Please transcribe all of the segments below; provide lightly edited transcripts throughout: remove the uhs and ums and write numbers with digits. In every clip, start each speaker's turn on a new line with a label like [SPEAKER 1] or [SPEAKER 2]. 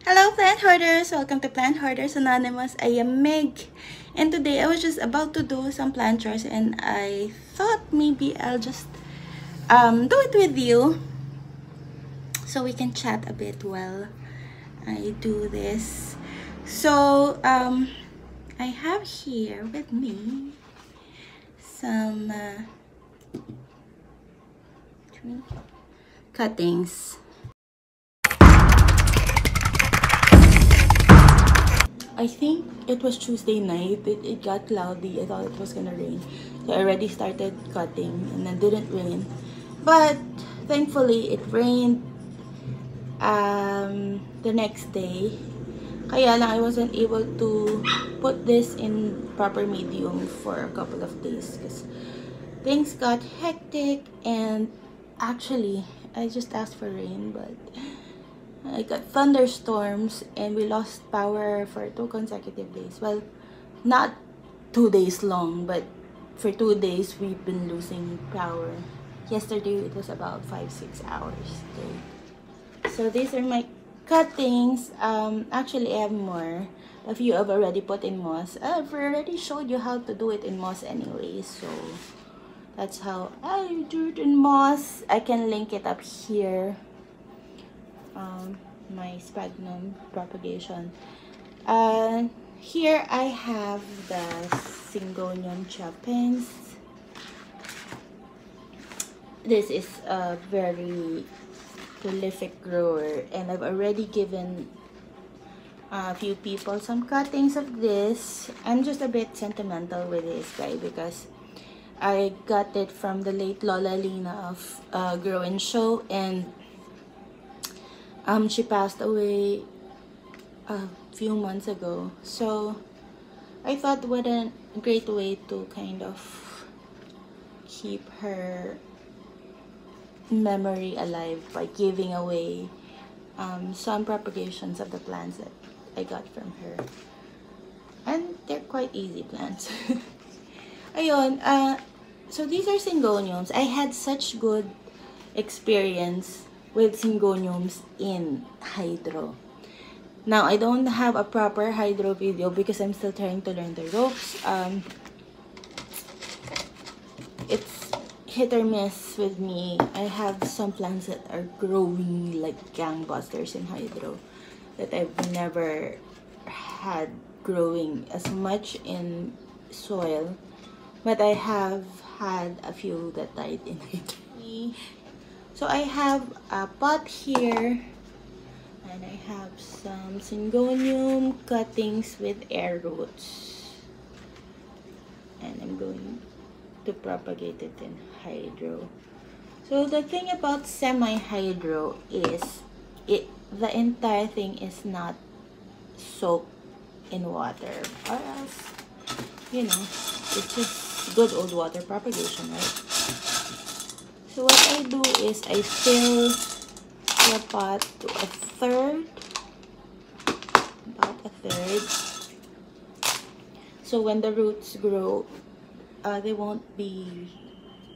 [SPEAKER 1] Hello plant hoarders! Welcome to Plant Hoarders Anonymous. I am Meg, and today I was just about to do some plant chores and I thought maybe I'll just do it with you so we can chat a bit while I do this. So I have here with me some cuttings. I think it was Tuesday night. It got cloudy. I thought it was gonna rain. So I already started cutting and then didn't rain. But thankfully it rained the next day. Kaya lang I wasn't able to put this in proper medium for a couple of days because things got hectic, and actually I just asked for rain, but I got thunderstorms and we lost power for 2 consecutive days. Well, not 2 days long, but for 2 days we've been losing power. Yesterday it was about 5-6 hours straight. So these are my cuttings. Actually I have more. A few I've already put in moss. I've already showed you how to do it in moss anyway, so that's how I do it in moss. I can link it up here. My sphagnum propagation. Here I have the syngonium choppings. This is a very prolific grower, and I've already given a few people some cuttings of this. I'm just a bit sentimental with this guy because I got it from the late Lola Lina of Grow and Show, and she passed away a few months ago. So I thought what a great way to kind of keep her memory alive by giving away some propagations of the plants that I got from her. And they're quite easy plants. Ayun, so these are syngoniums. I had such good experience with syngoniums in hydro. Now I don't have a proper hydro video because I'm still trying to learn the ropes. It's hit or miss with me. I have some plants that are growing like gangbusters in hydro that I've never had growing as much in soil, but I have had a few that died in hydro. So I have a pot here, and I have some syngonium cuttings with air roots, and I'm going to propagate it in hydro. So the thing about semi-hydro is the entire thing is not soaked in water, or else, you know, it's just good old water propagation, right? So what I do is I fill the pot to a third, about a third. So when the roots grow, they won't be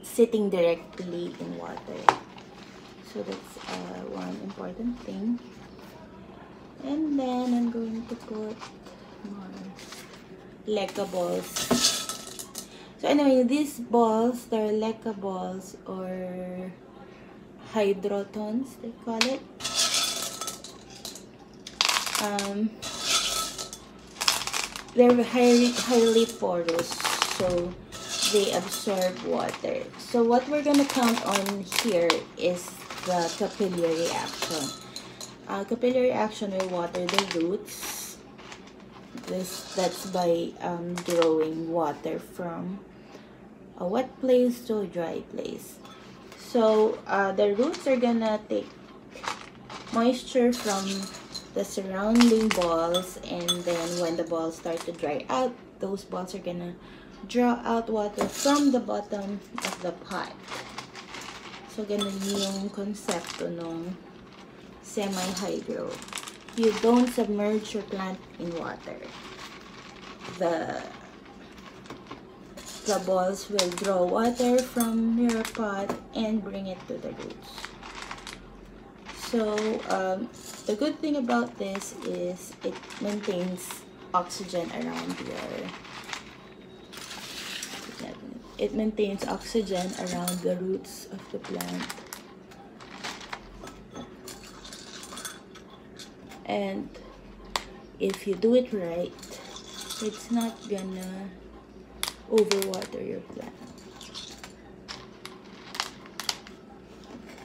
[SPEAKER 1] sitting directly in water. So that's one important thing. And then I'm going to put more leca balls. So anyway, these balls, they're leca balls or hydrotons, they call it. They're highly porous, so they absorb water. So what we're gonna count on here is the capillary action. Capillary action will water the roots. That's by drawing water from a wet place to a dry place. So the roots are gonna take moisture from the surrounding balls, and then when the balls start to dry out, those balls are gonna draw out water from the bottom of the pot. So ganun yung konsepto ng semi-hydro. You don't submerge your plant in water. The balls will draw water from your pot and bring it to the roots. So the good thing about this is it maintains oxygen around the roots of the plant. And if you do it right, it's not gonna overwater your plant.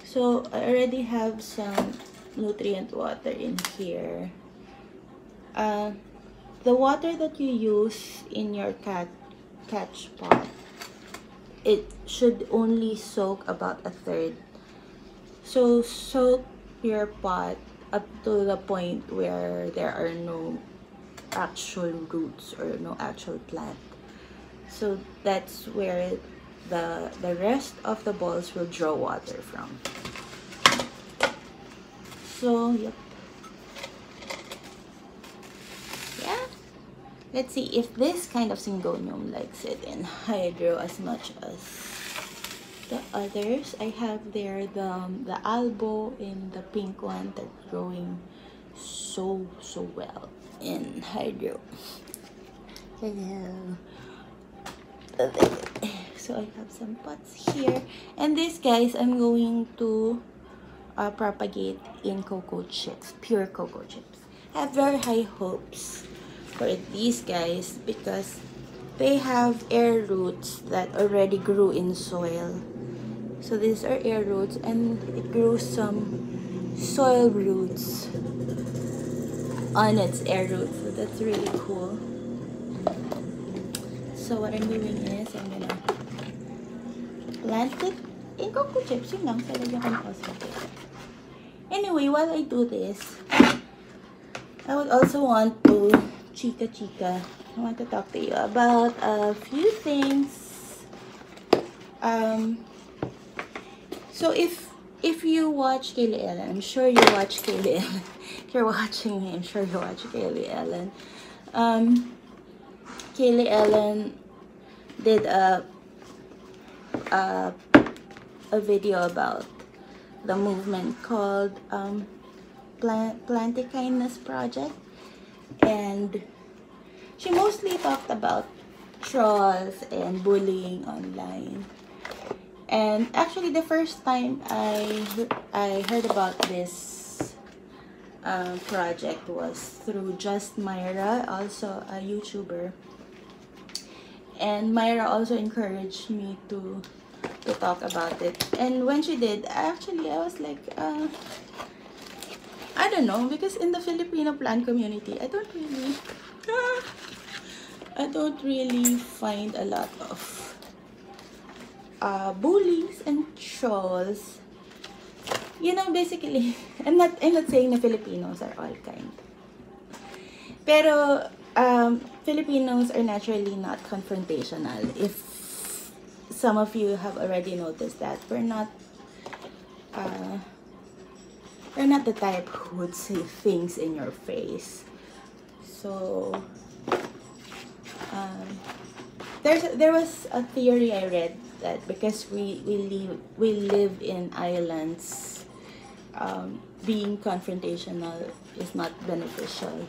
[SPEAKER 1] So I already have some nutrient water in here. The water that you use in your catch pot, it should only soak about a third. So soak your pot up to the point where there are no actual roots or no actual plant. So that's where the rest of the balls will draw water from. So yep. Yeah. Let's see if this kind of syngonium likes it in hydro as much as the others. I have there the albo and the pink one that growing so well in hydro. Hello. So I have some pots here, and this, guys, I'm going to propagate in cocoa chips, pure cocoa chips. I have very high hopes for these guys because they have air roots that already grew in soil. So these are air roots, and it grows some soil roots on its air roots. So that's really cool. So what I'm doing is I'm gonna plant it in cocoa chips. Yun lang, talagyan ko ng osmotic. Anyway, while I do this, I would also want to I want to talk to you about a few things. So if you watch Kaylee Ellen, I'm sure you watch Kaylee Ellen. If you're watching me, I'm sure you watch Kaylee Ellen. Kaylee Ellen did a video about the movement called Planty Kindness Project, and she mostly talked about trolls and bullying online. And actually, the first time I heard about this project was through Just Myra, also a YouTuber. And Myra also encouraged me to talk about it. And when she did, I was like, I don't know, because in the Filipino plant community, I don't really find a lot of bullies and trolls. You know, basically, I'm not saying the Filipinos are all kind. Pero Filipinos are naturally not confrontational. If some of you have already noticed that, we're not the type who would say things in your face. So there was a theory I read that because we live in islands, being confrontational is not beneficial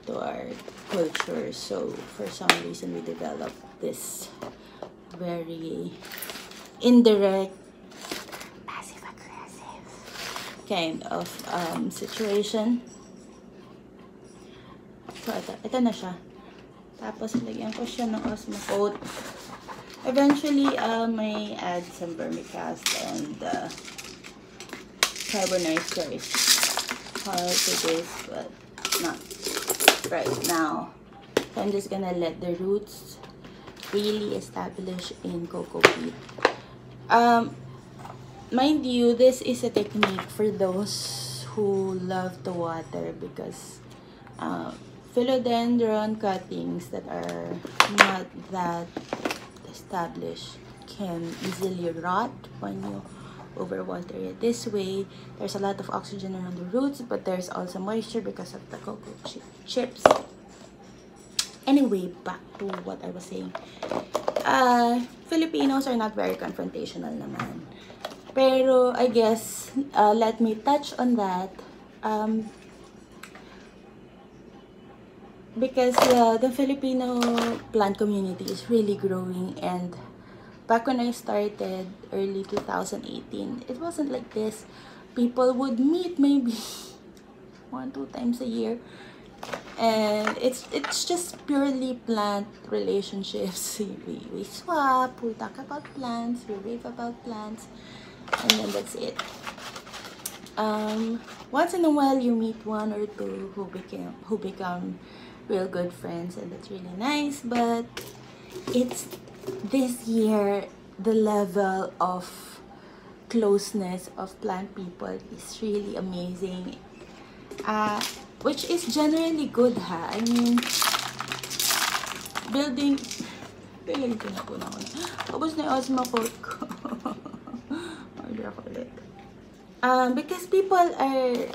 [SPEAKER 1] to our culture. So for some reason we developed this very indirect, passive-aggressive kind of situation. So ito na siya. Tapos lagyan ko siya ng Osmocoat. Eventually, may add some vermicast and carbonized rice to this, but not right now. So I'm just gonna let the roots really establish in cocoa peat. Mind you, this is a technique for those who love to water, because philodendron cuttings that are not that established can easily rot when you overwater it. This way, there's a lot of oxygen around the roots, but there's also moisture because of the cocoa chips. Anyway, back to what I was saying. Filipinos are not very confrontational naman. Pero I guess, let me touch on that. Because the Filipino plant community is really growing, and back when I started early 2018, it wasn't like this. People would meet maybe 1-2 times a year, and it's just purely plant relationships. We swap, we talk about plants, we rave about plants, and then that's it. Once in a while you meet one or two who become real good friends, and that's really nice. But it's this year, the level of closeness of plant people is really amazing, which is generally good, ha. I mean, building Piling ko na po na ako na. Tapos na yung asthma coat ko. Order ako ulit. Because people are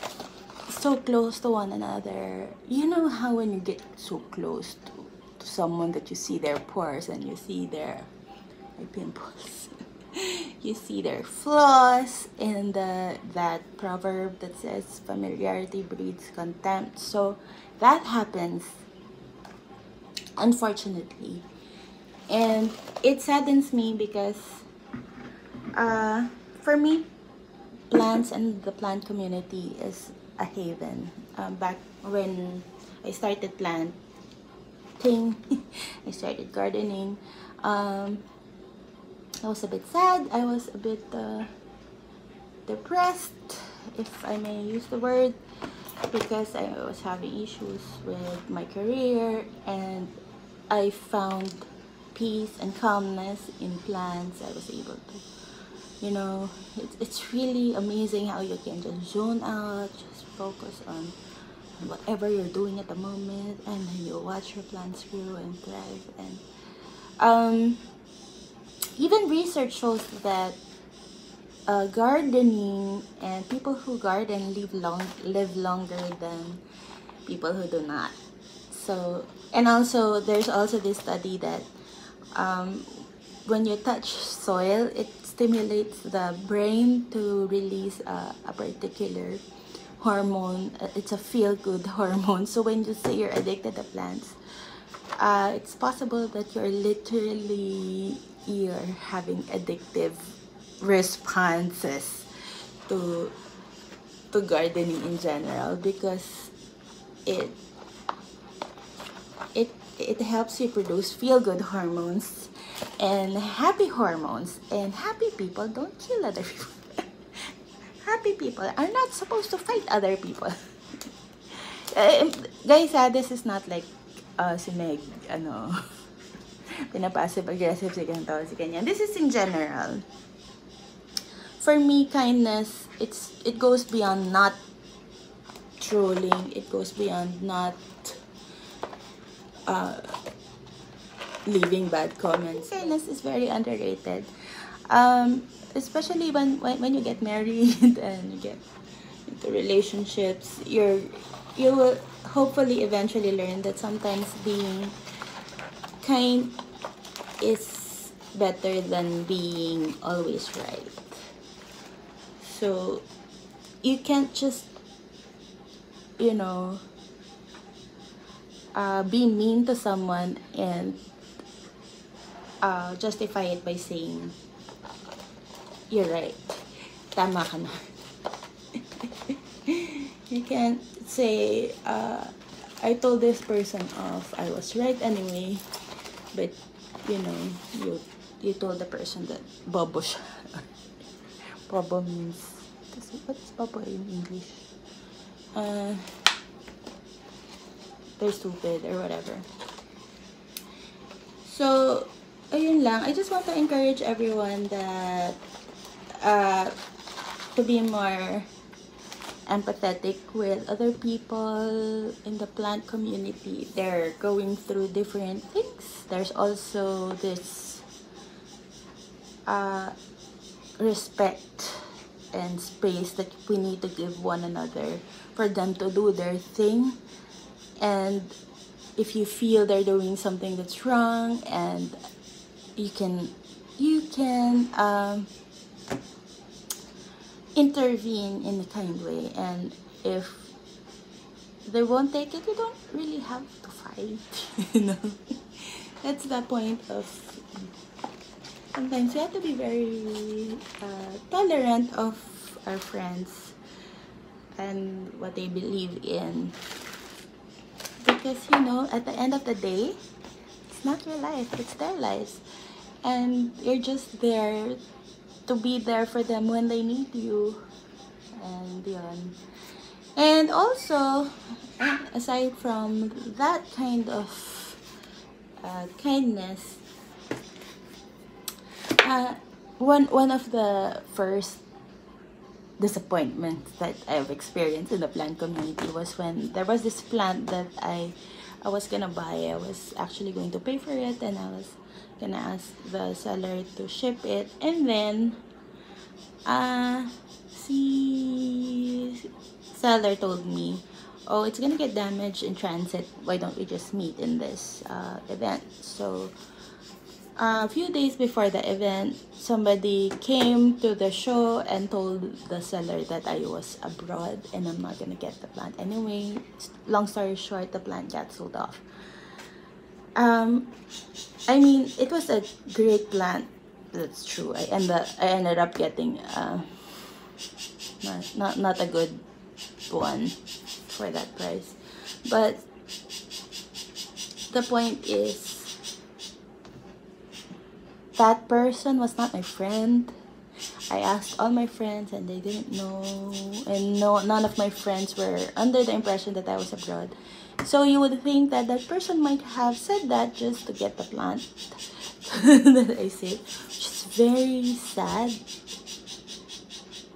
[SPEAKER 1] so close to one another. You know how when you get so close to someone that you see their pores and you see their pimples, you see their flaws, and that proverb that says familiarity breeds contempt. So that happens, unfortunately, and it saddens me because for me, plants and the plant community is a haven. Back when I started planting, I started gardening, I was a bit sad, I was a bit depressed, if I may use the word, because I was having issues with my career, and I found peace and calmness in plants. I was able to, you know, it's really amazing how you can just zone out, just focus on whatever you're doing at the moment, and then you watch your plants grow and thrive. And even research shows that gardening and people who garden live longer than people who do not. So, and also there's also this study that when you touch soil, it stimulates the brain to release a particular hormone. It's a feel-good hormone. So when you say you're addicted to plants, it's possible that you're having addictive responses to gardening in general, because it helps you produce feel-good hormones and happy hormones, and happy people don't kill other people. Happy people are not supposed to fight other people. Guys, this is not like si Meg, pinapassive-aggressive si ganito, si ganyan. This is in general. For me, kindness, it goes beyond not trolling. It goes beyond not leaving bad comments. Kindness is very underrated, especially when you get married and you get into relationships. You will hopefully eventually learn that sometimes being kind is better than being always right. So you can't just, be mean to someone and justify it by saying, you're right, tama ka na. You can't say, I told this person off, I was right anyway, but you told the person that bobo siya. Bobo means, what's bobo in English? They're stupid or whatever. So ayun lang, I just want to encourage everyone that to be more empathetic with other people in the plant community. They're going through different things. There's also this respect and space that we need to give one another for them to do their thing. And if you feel they're doing something that's wrong, and you can intervene in a kind way, and if they won't take it, you don't really have to fight. You know, that's the point of, sometimes we have to be very tolerant of our friends and what they believe in, because you know, at the end of the day, it's not your life, it's their lives, and you're just there to be there for them when they need you. And yun. And also, aside from that kind of kindness, one of the first disappointments that I've experienced in the plant community was when there was this plant that I was gonna buy. I was actually going to pay for it, and I was gonna ask the seller to ship it, and then the seller told me, oh, it's gonna get damaged in transit, why don't we just meet in this event? So a few days before the event, somebody came to the show and told the seller that I was abroad and I'm not gonna get the plant. Anyway, long story short, the plant got sold off. I mean, it was a great plant, that's true. I ended up getting not a good one for that price. But the point is, that person was not my friend. I asked all my friends and they didn't know, and none of my friends were under the impression that I was abroad. So you would think that that person might have said that just to get the plant that I saved, which is very sad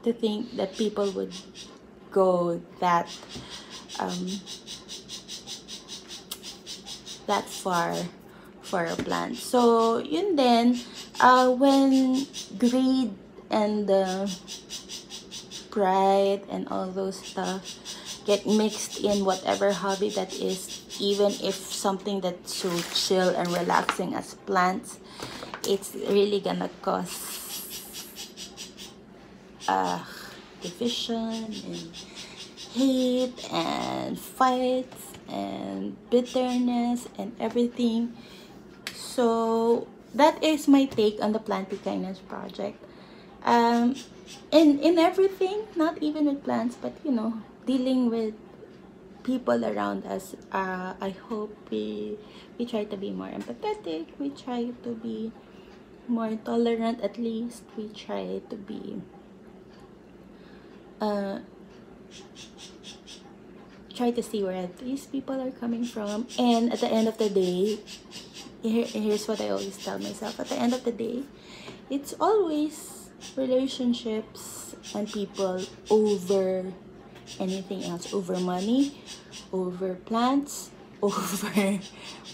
[SPEAKER 1] to think that people would go that far for a plant. So yun din, when greed and pride and all those stuff get mixed in whatever hobby that is, even if something that's so chill and relaxing as plants, it's really gonna cause division and hate and fights and bitterness and everything. So that is my take on the Planty Kindness Project. In everything, not even with plants, but you know, dealing with people around us, I hope we try to be more empathetic, we try to be more tolerant, at least we try to be try to see where these people are coming from. And at the end of the day, here's what I always tell myself: at the end of the day, it's always relationships and people over anything else, over money, over plants, over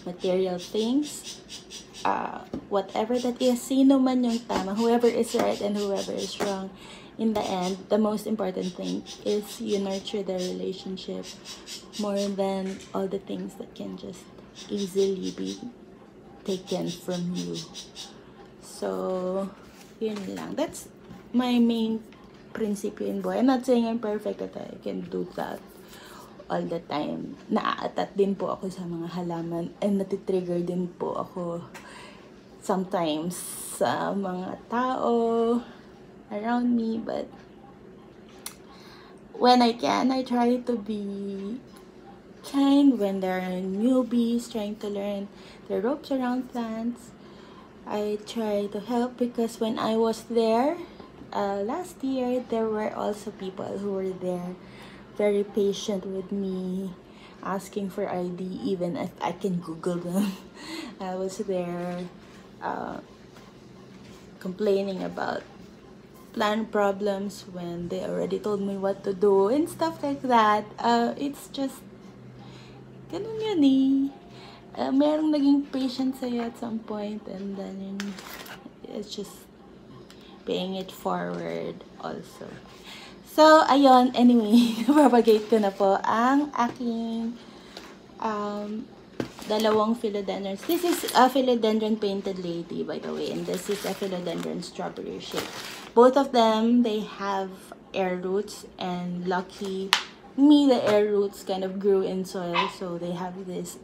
[SPEAKER 1] material things, whatever that is. Sino man yung tama, whoever is right and whoever is wrong, in the end, the most important thing is you nurture the relationship more than all the things that can just easily be taken from you. So yun lang, that's my main principle in buhay. I'm not saying I'm perfect, that I can do that all the time. Naaatat din po ako sa mga halaman, and natitrigger din po ako sometimes sa mga tao around me, but when I can, I try to be kind when there are newbies trying to learn the ropes around plants. I try to help, because when I was there last year, there were also people who were there, very patient with me, asking for ID even if I can Google them. I was there complaining about plant problems when they already told me what to do and stuff like that. It's just ganun yun eh. Merong naging patient sa'yo at some point, and then it's just paying it forward also. So ayun, anyway, propagate ko na po ang aking dalawang philodendrons. This is a philodendron painted lady, by the way, and this is a philodendron strawberry shake. Both of them, they have air roots, and lucky me, the air roots kind of grew in soil, so they have this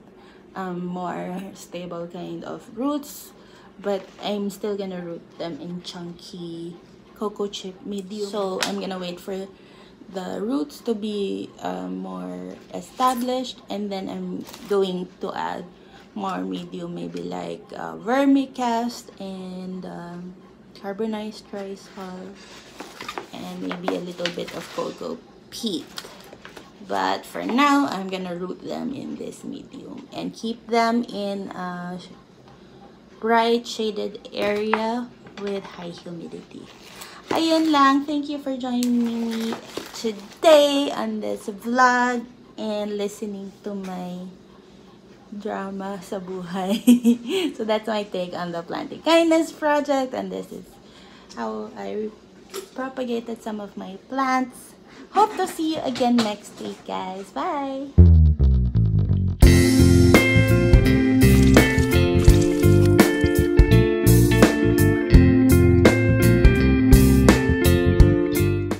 [SPEAKER 1] more stable kind of roots. But I'm still gonna root them in chunky cocoa chip medium. So I'm gonna wait for the roots to be more established, and then I'm going to add more medium, maybe like vermicast and carbonized rice hull, and maybe a little bit of cocoa peat. But for now, I'm gonna root them in this medium and keep them in a bright shaded area with high humidity. Ayun lang. Thank you for joining me today on this vlog and listening to my drama sa buhay. So that's my take on the Planty Kindness Project, and this is how I propagated some of my plants. Hope to see you again next week, guys. Bye!